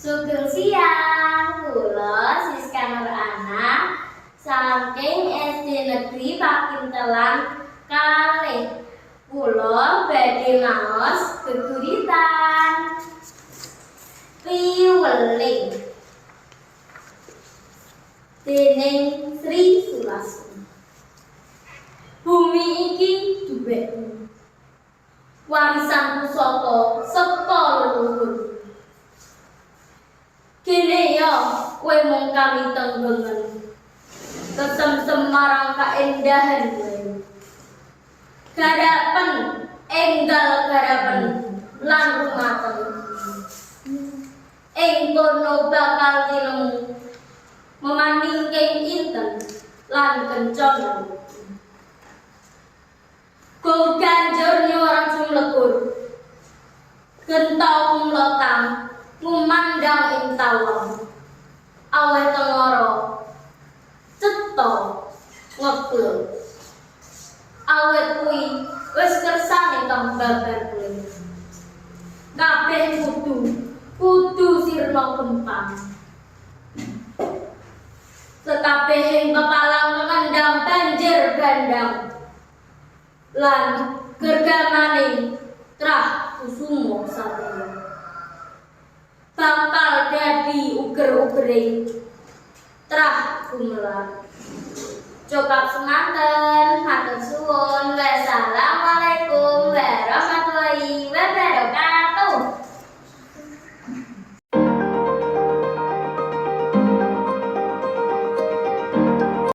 Sugeng siang, kula Siska Nur Ana saking SD Negeri Pakintelan kalih. Kula badhe maos geguritan piweling dening Sri Sulasmi. Bumi iki duwekmu, warisan pusaka saka leluhur. Kene yo kowe mung kami tenggengen, kesemsem marang kaendahan kowe. Garapen enggal garapen lan rumaten. Ing kono bakal tilemu memandingking inten lan kencana. Go ganjur nyuwara jumlekur, gentau kumlotang ngumandang ing tawang. Aweh tengara cetha ngeblok. Awet kuwi wis kersane kang babar kowe. Kabeh kudu sirna gempang. Sekabehing pepalang mengendang banjir bandang. Lan gergamane trah kusumo satya. Bakal dadi uger-ugering trah gumelar. Cukup semanten, matur suwun. Wassalamualaikum warahmatullahi wabarakatuh.